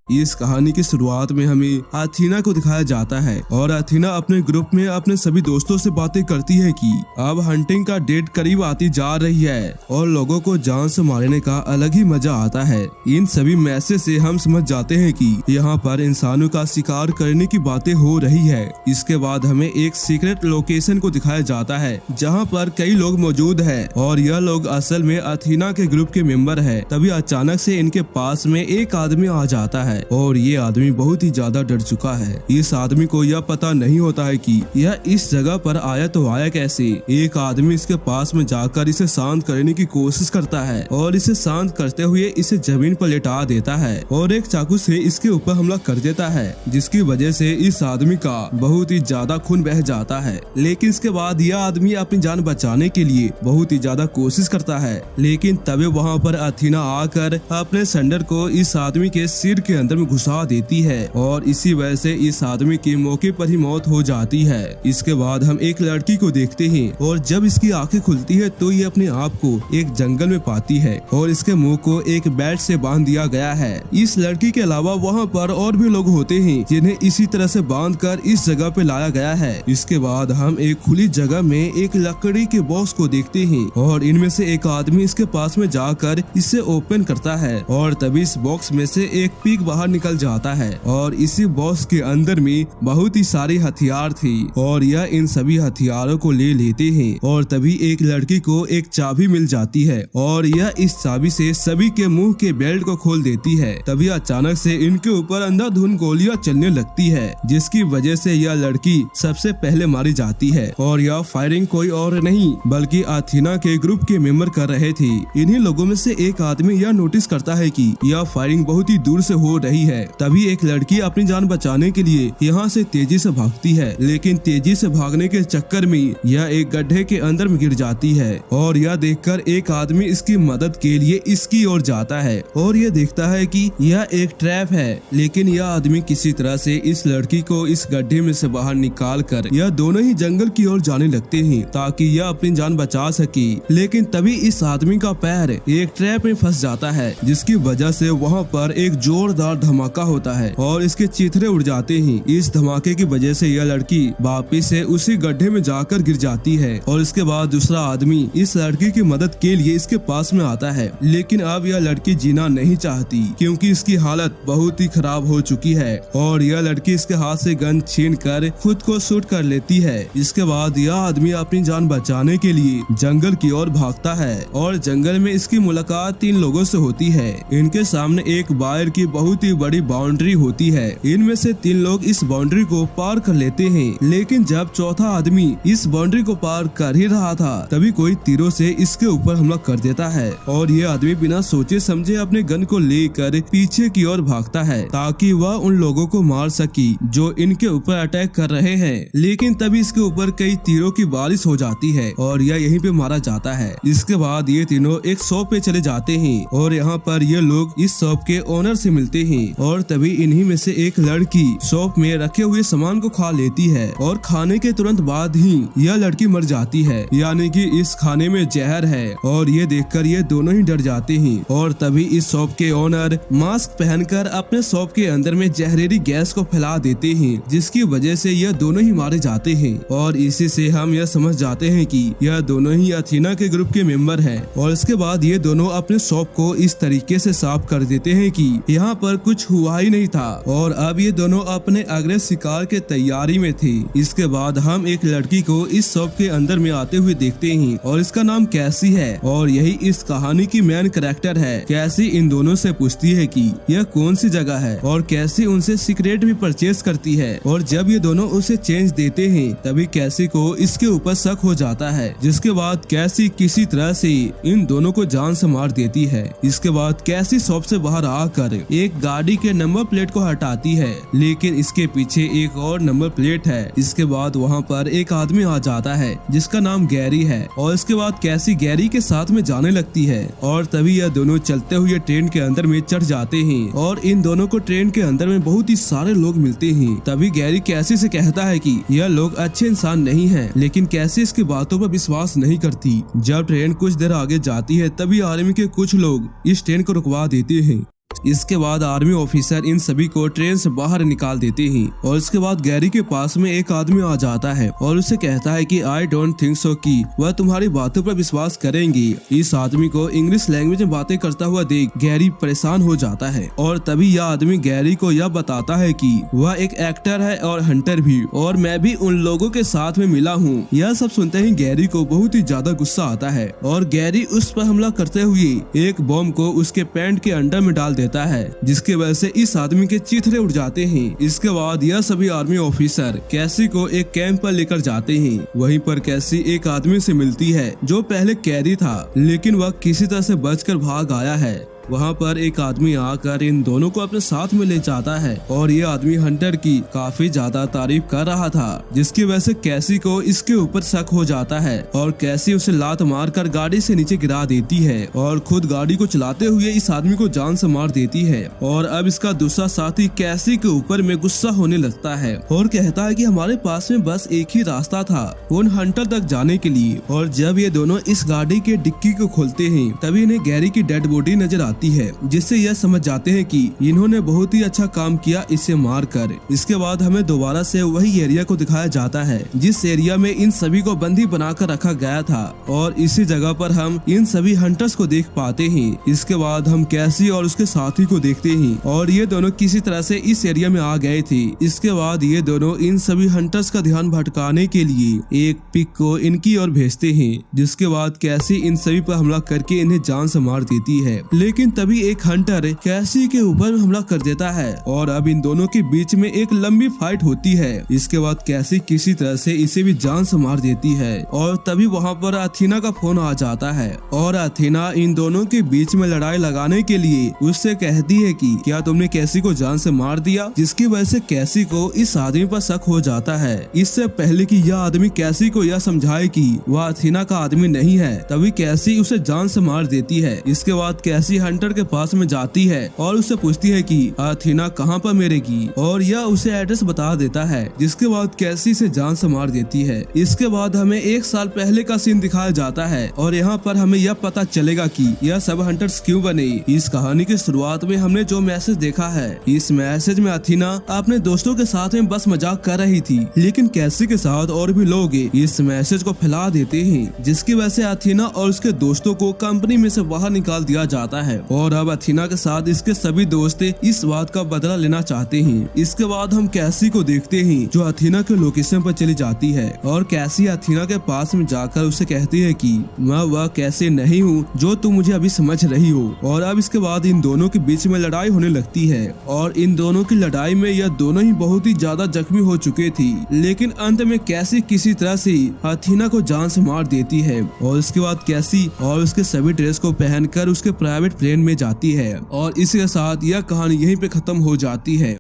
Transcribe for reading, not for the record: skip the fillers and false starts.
इस कहानी की शुरुआत में हमें अथीना को दिखाया जाता है और अथीना अपने ग्रुप में अपने सभी दोस्तों से बातें करती है कि अब हंटिंग का डेट करीब आती जा रही है और लोगों को जान से मारने का अलग ही मजा आता है। इन सभी मैसेज से हम समझ जाते हैं कि यहाँ पर इंसानों का शिकार करने की बातें हो रही है। इसके बाद हमें एक सीक्रेट लोकेशन को दिखाया जाता है जहाँ पर कई लोग मौजूद है और यह लोग असल में अथीना के ग्रुप के मेंबर है। तभी अचानक से इनके पास में एक आदमी आ जाता है और ये आदमी बहुत ही ज्यादा डर चुका है। इस आदमी को यह पता नहीं होता है कि यह इस जगह पर आया तो आया कैसे। एक आदमी इसके पास में जाकर इसे शांत करने की कोशिश करता है और इसे शांत करते हुए इसे जमीन पर लेटा देता है और एक चाकू से इसके ऊपर हमला कर देता है, जिसकी वजह से इस आदमी का बहुत ही ज्यादा खून बह जाता है। लेकिन इसके बाद यह आदमी अपनी जान बचाने के लिए बहुत ही ज्यादा कोशिश करता है, लेकिन तभी वहाँ पर अथीना आकर अपने सैंडल को इस आदमी के सिर के अंदर में घुसा देती है और इसी वजह से इस आदमी की मौके पर ही मौत हो जाती है। इसके बाद हम एक लड़की को देखते हैं और जब इसकी आंखें खुलती है तो ये अपने आप को एक जंगल में पाती है और इसके मुंह को एक बेल्ट से बांध दिया गया है। इस लड़की के अलावा वहाँ पर और भी लोग होते हैं जिन्हें इसी तरह से बांधकर इस जगह पे लाया गया है। इसके बाद हम एक खुली जगह में एक लकड़ी के बॉक्स को देखते हैं और इनमें से एक आदमी इसके पास में जाकर इसे ओपन करता है और तभी इस बॉक्स में से एक पिग बाहर निकल जाता है और इसी बॉक्स के अंदर में बहुत ही सारे हथियार थे और यह इन सभी हथियारों को ले लेते हैं और तभी एक लड़की को एक चाबी मिल जाती है और यह इस चाबी से सभी के मुंह के बेल्ट को खोल देती है। तभी अचानक से इनके ऊपर अंधाधुंध गोलियां चलने लगती है, जिसकी वजह से यह लड़की सबसे पहले मारी जाती है और यह फायरिंग कोई और नहीं बल्कि अथीना के ग्रुप के मेंबर कर रहे थे। इन्हीं लोगों में से एक आदमी यह नोटिस करता है कि यह फायरिंग बहुत ही दूर से हो रही है। तभी एक लड़की अपनी जान बचाने के लिए यहाँ से तेजी से भागती है, लेकिन तेजी से भागने के चक्कर में यह एक गड्ढे के अंदर में गिर जाती है और यह देखकर एक आदमी इसकी मदद के लिए इसकी ओर जाता है और यह देखता है कि यह एक ट्रैप है। लेकिन यह आदमी किसी तरह से इस लड़की को इस गड्ढे में से बाहर निकाल कर यह दोनों ही जंगल की ओर जाने लगते हैं ताकि यह अपनी जान बचा सके। लेकिन तभी इस आदमी का पैर एक ट्रैप में फंस जाता है, जिसकी वजह से वहाँ पर एक जोरदार धमाका होता है और इसके चीथड़े उड़ जाते हैं। इस धमाके की वजह से यह लड़की वापिस से उसी गड्ढे में जाकर गिर जाती है और इसके बाद दूसरा आदमी इस लड़की की मदद के लिए इसके पास में आता है। लेकिन अब यह लड़की जीना नहीं चाहती क्योंकि इसकी हालत बहुत ही खराब हो चुकी है और यह लड़की इसके हाथ से गन छीन कर खुद को शूट कर लेती है। इसके बाद यह आदमी अपनी जान बचाने के लिए जंगल की ओर भागता है और जंगल में इसकी मुलाकात 3 लोगों से होती है। इनके सामने एक वायर की बहुत ही बड़ी बाउंड्री होती है। इनमें से 3 लोग इस बाउंड्री को पार कर लेते हैं, लेकिन जब चौथा आदमी इस बाउंड्री को पार कर ही रहा था तभी कोई तीरों से इसके ऊपर हमला कर देता है और ये आदमी बिना सोचे समझे अपने गन को लेकर पीछे की ओर भागता है ताकि वह उन लोगों को मार सके जो इनके ऊपर अटैक कर रहे हैं। लेकिन तभी इसके ऊपर कई तीरों की बारिश हो जाती है और यह यहीं पे मारा जाता है। इसके बाद ये तीनों एक शॉप पे चले जाते हैं और यहाँ पर ये लोग इस शॉप के ओनर से मिलते हैं और तभी इन्हीं में से एक लड़की शॉप में रखे हुए सामान को खा लेती है और खाने के तुरंत बाद ही यह लड़की मर जाती है, यानी कि इस खाने में जहर है और ये देखकर ये दोनों ही डर जाते हैं और तभी इस शॉप के ओनर मास्क पहनकर अपने शॉप के अंदर में जहरीली गैस को फैला देते हैं, जिसकी वजह से यह दोनों ही मारे जाते हैं और इसी से हम यह समझ जाते हैं कि यह दोनों ही अथीना के ग्रुप के मेंबर हैं। और इसके बाद ये दोनों अपने शॉप को इस तरीके से साफ कर देते हैं कि यहाँ पर कुछ हुआ ही नहीं था और अब ये दोनों अपने अगले शिकार के तैयारी में थे। इसके बाद हम एक लड़की को इस शॉप के अंदर में आते हुए देखते हैं और इसका नाम कैसी है और यही इस कहानी की मेन कैरेक्टर है। कैसी इन दोनों से पूछती है कि यह कौन सी जगह है और कैसी उनसे सिगरेट भी परचेज करती है और जब ये दोनों उसे चेंज देते हैं तभी कैसी को इसके ऊपर शक हो जाता है, जिसके बाद कैसी किसी तरह से इन दोनों को जान से मार देती है। इसके बाद कैसी शॉप से बाहर आकर एक गाड़ी के नंबर प्लेट को हटाती है, लेकिन इसके पीछे एक और नंबर प्लेट है। इसके बाद वहाँ पर एक आदमी आ जाता है जिसका नाम गैरी है और इसके बाद कैसी गैरी के साथ में जाने लगती है और तभी यह दोनों चलते हुए ट्रेन के अंदर में चढ़ जाते हैं और इन दोनों को ट्रेन के अंदर में बहुत ही सारे लोग मिलते हैं। तभी गैरी कैसी से कहता है कि यह लोग अच्छे इंसान नहीं हैं, लेकिन कैसी इसकी बातों पर विश्वास नहीं करती। जब ट्रेन कुछ देर आगे जाती है तभी आर्मी के कुछ लोग इस ट्रेन को रुकवा देते हैं इसके बाद आर्मी ऑफिसर इन सभी को ट्रेन से बाहर निकाल देते हैं और इसके बाद गैरी के पास में एक आदमी आ जाता है और उसे कहता है कि आई डोंट थिंक सो कि वह तुम्हारी बातों पर विश्वास करेंगे। इस आदमी को इंग्लिश लैंग्वेज में बातें करता हुआ देख गैरी परेशान हो जाता है और तभी यह आदमी गैरी को यह बताता है कि वह एक एक्टर है और हंटर भी, और मैं भी उन लोगों के साथ में मिला हूँ। यह सब सुनते ही गैरी को बहुत ही ज्यादा गुस्सा आता है और गैरी उस पर हमला करते हुए एक बॉम्ब को उसके पैंट के अंडर में डाल देता है, जिसकी वजह से इस आदमी के चीथड़े उड़ जाते हैं। इसके बाद यह सभी आर्मी ऑफिसर कैसी को एक कैंप पर लेकर जाते हैं। वहीं पर कैसी एक आदमी से मिलती है जो पहले कैदी था, लेकिन वह किसी तरह से बचकर भाग आया है। वहाँ पर एक आदमी आकर इन दोनों को अपने साथ में ले जाता है और ये आदमी हंटर की काफी ज्यादा तारीफ कर रहा था, जिसकी वजह से कैसी को इसके ऊपर शक हो जाता है और कैसी उसे लात मारकर गाड़ी से नीचे गिरा देती है और खुद गाड़ी को चलाते हुए इस आदमी को जान से मार देती है। और अब इसका दूसरा साथी कैसी के ऊपर में गुस्सा होने लगता है और कहता है कि हमारे पास में बस एक ही रास्ता था उन हंटर तक जाने के लिए। और जब ये दोनों इस गाड़ी के डिक्की को खोलते हैं तभी इन्हें गैरी की डेड बॉडी नजर आती है, जिससे यह समझ जाते हैं कि इन्होंने बहुत ही अच्छा काम किया इसे मारकर। इसके बाद हमें दोबारा से वही एरिया को दिखाया जाता है जिस एरिया में इन सभी को बंदी बनाकर रखा गया था और इसी जगह पर हम इन सभी हंटर्स को देख पाते हैं। इसके बाद हम कैसी और उसके साथी को देखते हैं और ये दोनों किसी तरह से इस एरिया में आ गए थे। इसके बाद ये दोनों इन सभी हंटर्स का ध्यान भटकाने के लिए एक पिक को इनकी ओर भेजते हैं, जिसके बाद कैसी इन सभी पर हमला करके इन्हें जान से मार देती है। लेकिन तभी एक हंटर कैसी के ऊपर हमला कर देता है और अब इन दोनों के बीच में एक लंबी फाइट होती है। इसके बाद कैसी किसी तरह से इसे भी जान से मार देती है और तभी वहाँ पर अथीना का फोन आ जाता है और अथीना इन दोनों के बीच में लड़ाई लगाने के लिए उससे कहती है कि क्या तुमने कैसी को जान से मार दिया, जिसकी वजह से कैसी को इस आदमी पर शक हो जाता है। इससे पहले कि यह आदमी कैसी को यह समझाए कि वह अथीना का आदमी नहीं है, तभी कैसी उसे जान से मार देती है। इसके बाद कैसी हंटर के पास में जाती है और उससे पूछती है कि अथीना कहाँ पर मिलेगी और यह उसे एड्रेस बता देता है, जिसके बाद कैसी से जान से मार देती है। इसके बाद हमें 1 साल पहले का सीन दिखाया जाता है और यहाँ पर हमें यह पता चलेगा कि यह सब हंटर्स क्यों बने। इस कहानी की शुरुआत में हमने जो मैसेज देखा है, इस मैसेज में अथीना अपने दोस्तों के साथ में बस मजाक कर रही थी, लेकिन कैसी के साथ और भी लोग इस मैसेज को फैला देते हैं, जिसकी वजह से अथीना और उसके दोस्तों को कंपनी में से बाहर निकाल दिया जाता है और अब अथीना के साथ इसके सभी दोस्त इस बात का बदला लेना चाहते हैं। इसके बाद हम कैसी को देखते हैं जो अथीना के लोकेशन पर चली जाती है और कैसी अथीना के पास में जाकर उसे कहती है कि मैं वह कैसे नहीं हूँ जो तुम मुझे अभी समझ रही हो। और अब इसके बाद इन दोनों के बीच में लड़ाई होने लगती है और इन दोनों की लड़ाई में यह दोनों ही बहुत ही ज्यादा जख्मी हो चुके थे, लेकिन अंत में कैसी किसी तरह से अथीना को जान से मार देती है और इसके बाद कैसी और उसके सभी ड्रेस को पहनकर उसके प्राइवेट प्लेन में जाती है और इसके साथ यह कहानी यहीं पे खत्म हो जाती है।